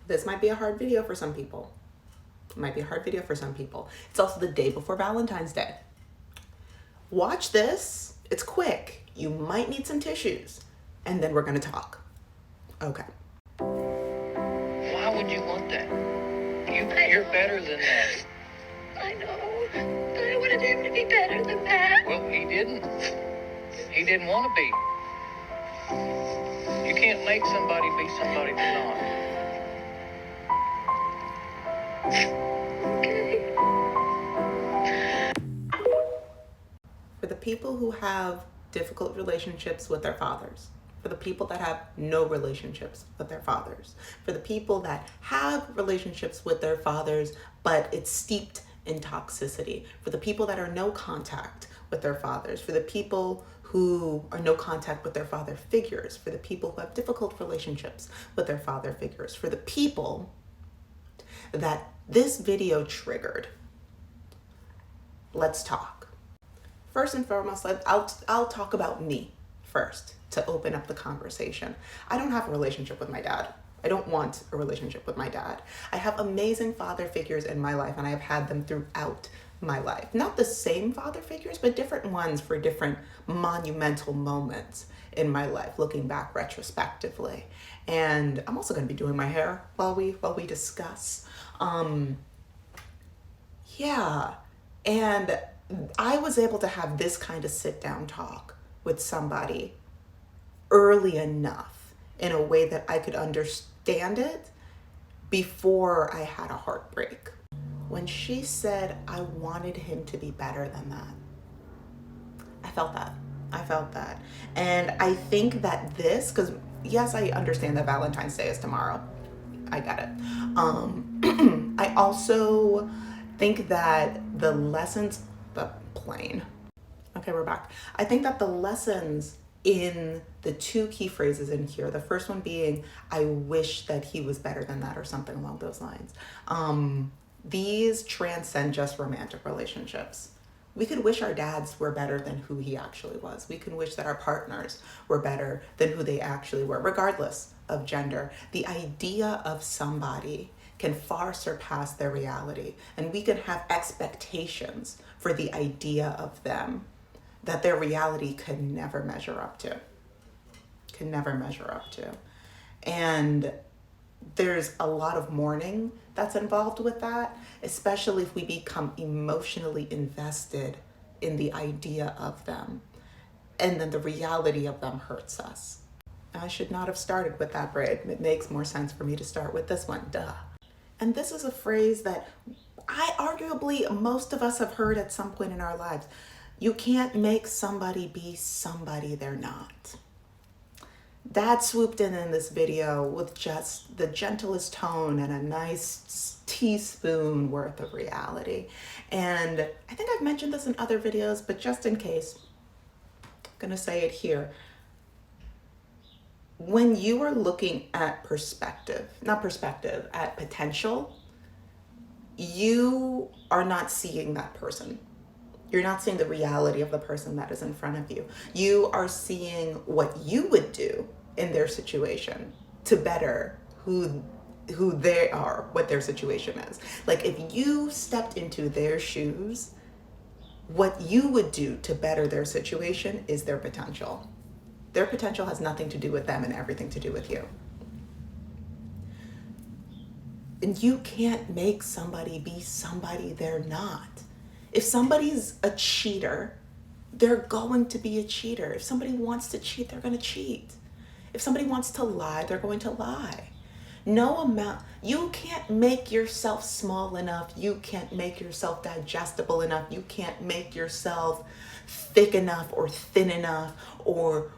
This might be a hard video for some people. It might be a hard video for some people. It's also the day before Valentine's Day. Watch this. It's quick. You might need some tissues. And then we're going to talk. Okay. Why would you want that? You're better than that. I know. But I wanted him to be better than that. Well, he didn't. He didn't want to be. You can't make somebody be somebody they're not. Okay. For the people who have difficult relationships with their fathers, for the people that have no relationships with their fathers, for the people that have relationships with their fathers, but it's steeped in toxicity, for the people that are no contact with their fathers, for the people who are no contact with their father figures, for the people who have difficult relationships with their father figures, for the people that this video triggered. Let's talk. First and foremost, I'll talk about me first to open up the conversation. I don't have a relationship with my dad. I don't want a relationship with my dad. I have amazing father figures in my life, and I have had them throughout my life. Not the same father figures, but different ones for different monumental moments in my life, looking back retrospectively. And I'm also going to be doing my hair while we discuss. Yeah, and I was able to have this kind of sit down talk with somebody early enough in a way that I could understand it before I had a heartbreak. When she said I wanted him to be better than that, I felt that. And I think that this, because yes, I understand that Valentine's Day is tomorrow. I get it. I also think that the lessons, okay, we're back. I think that the lessons in the two key phrases in here, the first one being, I wish that he was better than that, or something along those lines. These transcend just romantic relationships. We could wish our dads were better than who he actually was. We can wish that our partners were better than who they actually were, regardless of gender. The idea of somebody can far surpass their reality, and we can have expectations for the idea of them that their reality could never measure up to. And there's a lot of mourning that's involved with that, especially if we become emotionally invested in the idea of them, and then the reality of them hurts us. I should not have started with that braid. It makes more sense for me to start with this one, duh. And this is a phrase that arguably most of us have heard at some point in our lives. You can't make somebody be somebody they're not. Dad swooped in this video with just the gentlest tone and a nice teaspoon worth of reality. And I think I've mentioned this in other videos, but just in case, I'm gonna say it here. When you are looking at at potential, you are not seeing that person. You're not seeing the reality of the person that is in front of you. You are seeing what you would do in their situation to better who they are, what their situation is. Like if you stepped into their shoes, what you would do to better their situation is their potential. Their potential has nothing to do with them and everything to do with you. And you can't make somebody be somebody they're not. If somebody's a cheater, they're going to be a cheater. If somebody wants to cheat, they're going to cheat. If somebody wants to lie, they're going to lie. You can't make yourself small enough. You can't make yourself digestible enough. You can't make yourself thick enough or thin enough or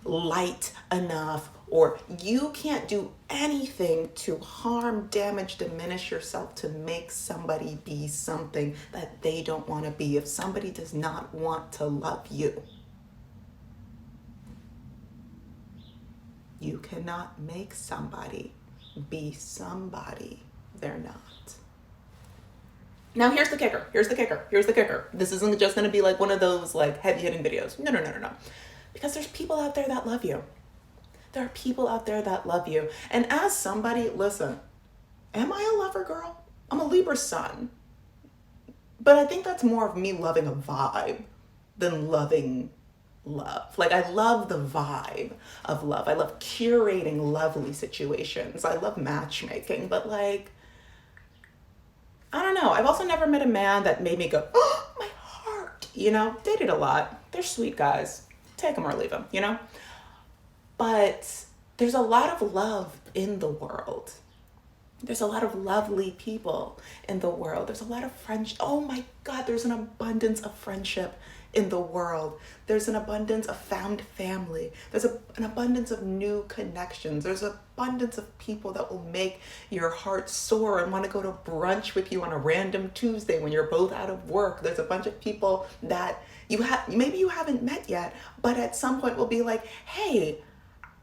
light enough, or you can't do anything to harm, damage, diminish yourself to make somebody be something that they don't want to be. If somebody does not want to love you, you cannot make somebody be somebody they're not. Now here's the kicker. This isn't just going to be like one of those like heavy hitting videos. No. Because there's people out there that love you. There are people out there that love you. And as somebody, listen, am I a lover girl? I'm a Libra sun. But I think that's more of me loving a vibe than loving love. Like, I love the vibe of love. I love curating lovely situations. I love matchmaking, but like, I don't know. I've also never met a man that made me go, oh, my heart. You know, dated a lot. They're sweet guys. Take them or leave them, you know? But there's a lot of love in the world. There's a lot of lovely people in the world. There's a lot of friendship. Oh my God, there's an abundance of friendship in the world. There's an abundance of found family. There's an abundance of new connections. There's an abundance of people that will make your heart soar and want to go to brunch with you on a random Tuesday when you're both out of work. There's a bunch of people that maybe you haven't met yet, but at some point will be like, hey,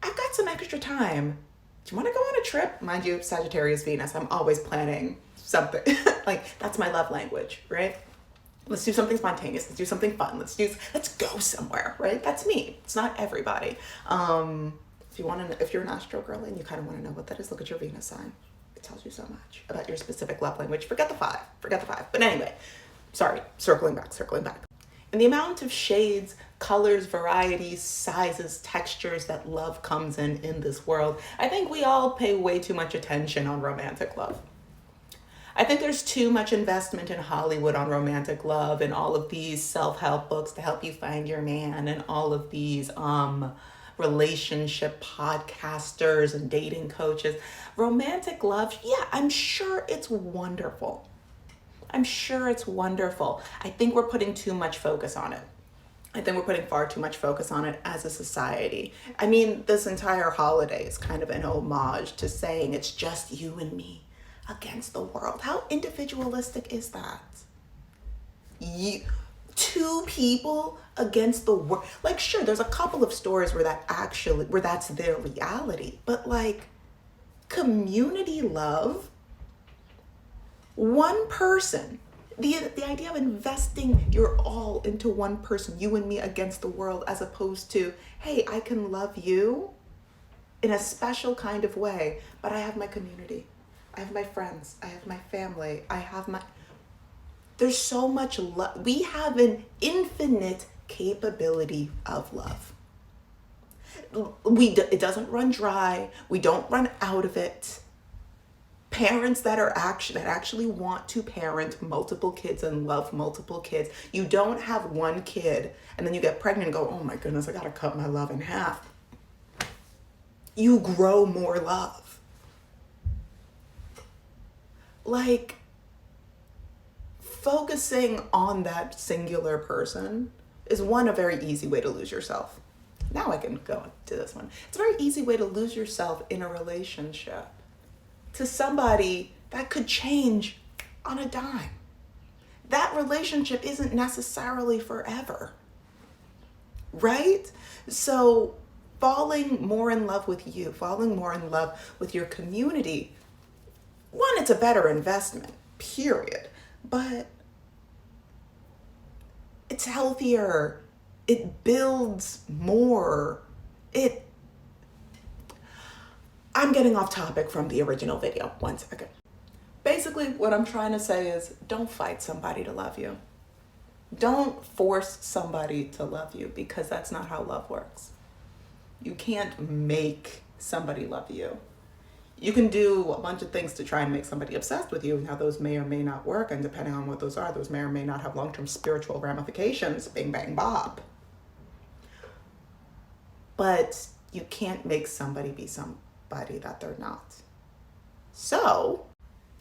I've got some extra time. Do you want to go on a trip? Mind you, Sagittarius Venus, I'm always planning something. Like, that's my love language, right? Let's do something spontaneous. Let's do something fun. Let's go somewhere, right? That's me. It's not everybody. If you're an astro girl and you kind of want to know what that is, look at your Venus sign. It tells you so much about your specific love language. Forget the five. But anyway, sorry, circling back. And the amount of shades, colors, varieties, sizes, textures that love comes in this world, I think we all pay way too much attention on romantic love. I think there's too much investment in Hollywood on romantic love and all of these self-help books to help you find your man and all of these relationship podcasters and dating coaches. Romantic love, yeah, I'm sure it's wonderful. I think we're putting too much focus on it. I think we're putting far too much focus on it as a society. I mean, this entire holiday is kind of an homage to saying it's just you and me against the world. How individualistic is that? Two people against the world. Like, sure, there's a couple of stories where that's their reality, but like, community love, one person, the idea of investing your all into one person, you and me against the world, as opposed to, hey, I can love you in a special kind of way, but I have my community. I have my friends. I have my family. There's so much love. We have an infinite capability of love. It doesn't run dry. We don't run out of it. Parents that actually want to parent multiple kids and love multiple kids. You don't have one kid and then you get pregnant and go, oh my goodness, I gotta cut my love in half. You grow more love. Like, focusing on that singular person is a very easy way to lose yourself. Now I can go to this one. It's a very easy way to lose yourself in a relationship to somebody that could change on a dime. That relationship isn't necessarily forever, right? So falling more in love with you, falling more in love with your community, one, it's a better investment, period. But it's healthier. It builds more. I'm getting off topic from the original video. One second. Basically, what I'm trying to say is, don't fight somebody to love you. Don't force somebody to love you, because that's not how love works. You can't make somebody love you. You can do a bunch of things to try and make somebody obsessed with you. Now, those may or may not work, and depending on what those are, those may or may not have long-term spiritual ramifications. Bing, bang, bop. But you can't make somebody be somebody that they're not. So,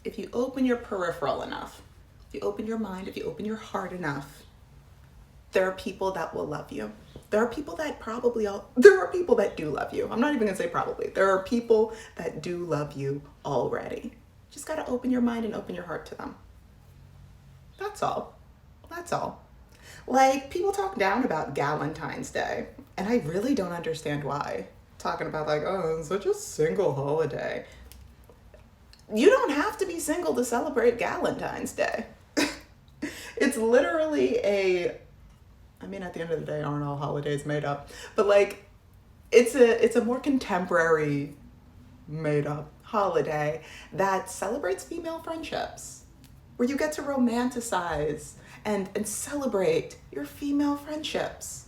if you open your peripheral enough, if you open your mind, if you open your heart enough, there are people that will love you. There are people that do love you. I'm not even gonna say probably. There are people that do love you already. Just gotta open your mind and open your heart to them. That's all. Like, people talk down about Valentine's Day, and I really don't understand why. Talking about like, oh, it's such a single holiday. You don't have to be single to celebrate Valentine's Day. It's literally at the end of the day, aren't all holidays made up? But like, it's a more contemporary made up holiday that celebrates female friendships, where you get to romanticize and celebrate your female friendships.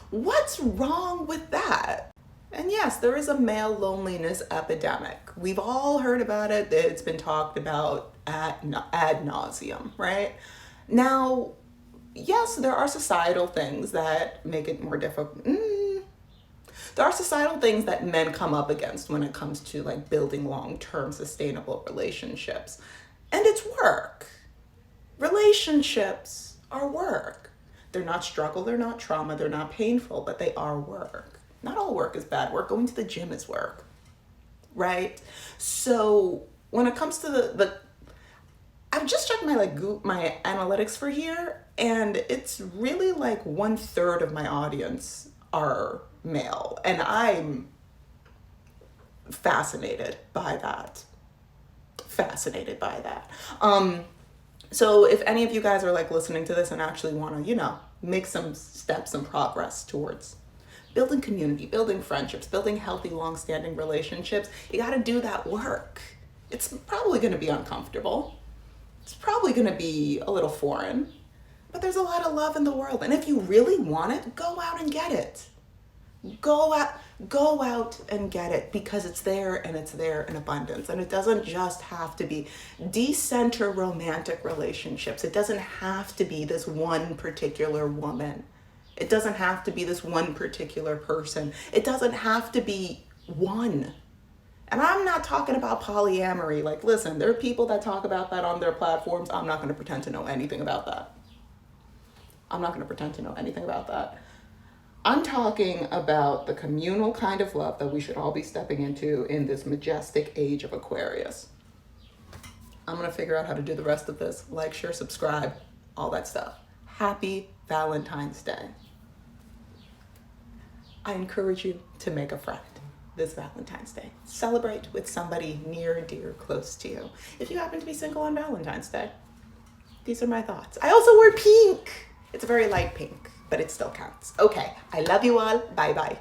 What's wrong with that? And yes, there is a male loneliness epidemic. We've all heard about it. It's been talked about ad nauseum, right? Now, yes, there are societal things that make it more difficult. There are societal things that men come up against when it comes to like building long-term sustainable relationships. And it's work. Relationships are work. They're not struggle, they're not trauma, they're not painful, but they are work. Not all work is bad work. Going to the gym is work, right? So when it comes to the I've just checked my my analytics for here, and it's really like 1/3 of my audience are male, and I'm fascinated by that. Fascinated by that. So if any of you guys are like listening to this and actually want to, make some steps and progress towards building community, building friendships, building healthy, long-standing relationships, you got to do that work. It's probably going to be uncomfortable. It's probably going to be a little foreign, but there's a lot of love in the world. And if you really want it, go out and get it. Go out and get it, because it's there, and it's there in abundance. And it doesn't just have to be decenter romantic relationships. It doesn't have to be this one particular woman. It doesn't have to be this one particular person. It doesn't have to be one. And I'm not talking about polyamory. Like, listen, there are people that talk about that on their platforms. I'm not going to pretend to know anything about that. I'm not going to pretend to know anything about that. I'm talking about the communal kind of love that we should all be stepping into in this majestic age of Aquarius. I'm going to figure out how to do the rest of this. Like, share, subscribe, all that stuff. Happy Valentine's Day. I encourage you to make a friend this Valentine's Day. Celebrate with somebody near, dear, close to you. If you happen to be single on Valentine's Day, these are my thoughts. I also wear pink. It's a very light pink, but it still counts. Okay, I love you all. Bye-bye.